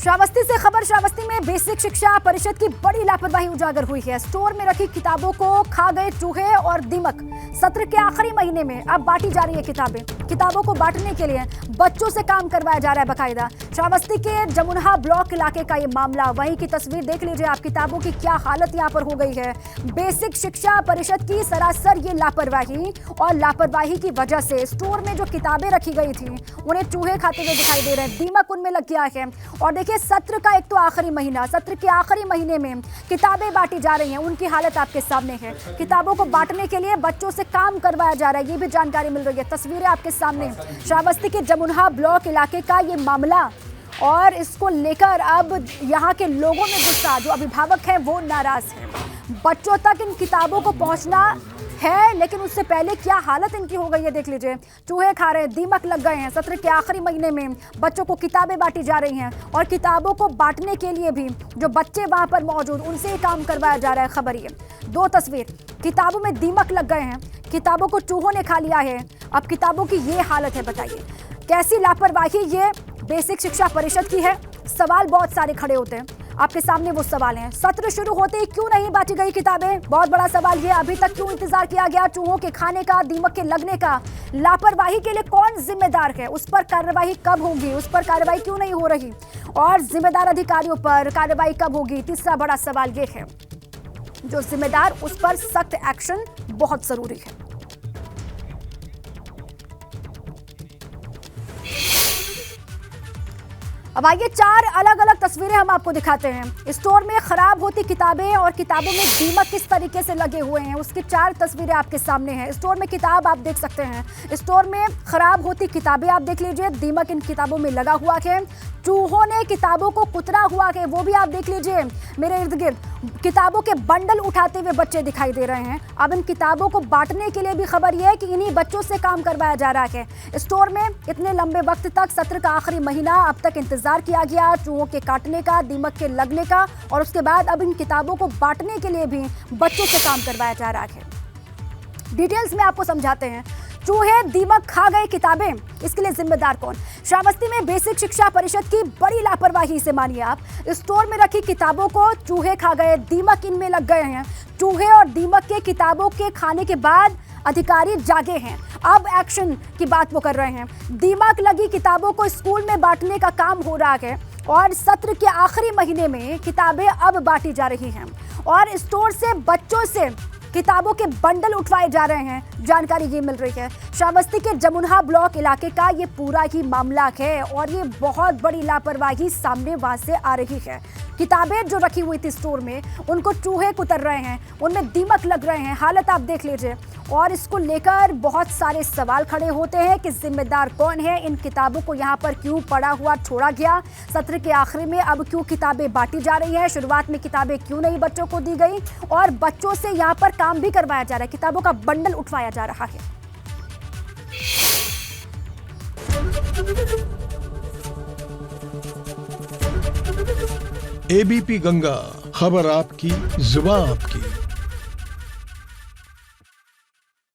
श्रावस्ती से खबर। श्रावस्ती में बेसिक शिक्षा परिषद की बड़ी लापरवाही उजागर हुई है। स्टोर में रखी किताबों को खा गए चूहे और दीमक। सत्र के आखिरी महीने में अब बांटी जा रही है किताबें। किताबों को बांटने के लिए बच्चों से काम करवाया जा रहा है बकायदा। श्रावस्ती के जमुनहा ब्लॉक इलाके का ये मामला। वहीं की तस्वीर देख लीजिए आप, किताबों की क्या हालत यहाँ पर हो गई है। बेसिक शिक्षा परिषद की सरासर ये लापरवाही, और लापरवाही की वजह से स्टोर में जो किताबें रखी गई थी उन्हें चूहे खाते हुए दिखाई दे रहे हैं। दीमक उनमें लग गया है। और देखिए, सत्र का एक तो आखिरी महीना, सत्र के आखिरी महीने में किताबें बांटी जा रही हैं। उनकी हालत आपके सामने है। किताबों को बांटने के लिए बच्चों से काम करवाया जा रहा है, ये भी जानकारी मिल रही है। तस्वीरें आपके सामने। श्रावस्ती के जमुनहा ब्लॉक इलाके का ये मामला, और इसको लेकर अब यहाँ के लोगों में गुस्सा, जो अभिभावक हैं वो नाराज हैं। बच्चों तक इन किताबों को पहुँचना है, लेकिन उससे पहले क्या हालत इनकी हो गई है देख लीजिए। चूहे खा रहे हैं, दीमक लग गए हैं। सत्र के आखिरी महीने में बच्चों को किताबें बांटी जा रही हैं, और किताबों को बांटने के लिए भी जो बच्चे वहां पर मौजूद, उनसे ही काम करवाया जा रहा है। खबर ये दो तस्वीर, किताबों में दीमक लग गए हैं, किताबों को चूहों ने खा लिया है। अब किताबों की ये हालत है, बताइए कैसी लापरवाही ये बेसिक शिक्षा परिषद की है। सवाल बहुत सारे खड़े होते हैं आपके सामने, वो सवाल हैं। सत्र शुरू होते ही क्यों नहीं बांटी गई किताबें? बहुत बड़ा सवाल ये। अभी तक क्यों इंतजार किया गया चूहों के खाने का, दीमक के लगने का? लापरवाही के लिए कौन जिम्मेदार है? उस पर कार्रवाई कब होगी? उस पर कार्रवाई क्यों नहीं हो रही? और जिम्मेदार अधिकारियों पर कार्रवाई कब होगी? तीसरा बड़ा सवाल ये है, जो जिम्मेदार उस पर सख्त एक्शन बहुत जरूरी है। अब आइए, चार अलग अलग तस्वीरें हम आपको दिखाते हैं। स्टोर में खराब होती किताबें और किताबों में दीमक किस तरीके से लगे हुए हैं, उसकी चार तस्वीरें आपके सामने हैं। स्टोर में किताब आप देख सकते हैं, स्टोर में खराब होती किताबें आप देख लीजिए। दीमक इन किताबों में लगा हुआ है, चूहों ने किताबों को कुतरा हुआ है, वो भी आप देख लीजिए। मेरे इर्द गिर्द किताबों के बंडल उठाते हुए बच्चे दिखाई दे रहे हैं। अब इन किताबों को बांटने के लिए भी खबर यह है कि इन्हीं बच्चों से काम करवाया जा रहा है। स्टोर में इतने लंबे वक्त तक, सत्र का आखिरी महीना, अब तक इंतजार किया गया चूहों के काटने का, दीमक के लगने का, और उसके बाद अब इन किताबों को बांटने के लिए भी बच्चों से काम करवाया जा रहा है। डिटेल्स में आपको समझाते हैं। चूहे दीमक खा गए किताबें, इसके लिए जिम्मेदार कौन? श्रावस्ती में बेसिक शिक्षा परिषद की बड़ी लापरवाही से मानिए आप। स्टोर में रखी किताबों को चूहे खा गए, दीमक इनमें लग गए हैं। चूहे और दीमक के किताबों के खाने के बाद अधिकारी जागे हैं, अब एक्शन की बात वो कर रहे हैं। दीमक लगी किताबों को स्कूल में बांटने का काम हो रहा है, और सत्र के आखिरी महीने में किताबें अब बांटी जा रही हैं, और स्टोर से बच्चों से किताबों के बंडल उठवाए जा रहे हैं। जानकारी ये मिल रही है। श्रावस्ती के जमुनहा ब्लॉक इलाके का ये पूरा ही मामला है, और ये बहुत बड़ी लापरवाही सामने वहां से आ रही है। किताबें जो रखी हुई थी स्टोर में, उनको चूहे कुतर रहे हैं, उनमें दीमक लग रहे हैं। हालत आप देख लीजिए, और इसको लेकर बहुत सारे सवाल खड़े होते हैं कि जिम्मेदार कौन है? इन किताबों को यहाँ पर क्यों पड़ा हुआ छोड़ा गया? सत्र के आखिरी में अब क्यों किताबें बांटी जा रही हैं? शुरुआत में किताबें क्यों नहीं बच्चों को दी गई? और बच्चों से यहाँ पर काम भी करवाया जा रहा है, किताबों का बंडल उठवाया जा रहा है। एबीपी गंगा, खबर आपकी, जुबान आपकी।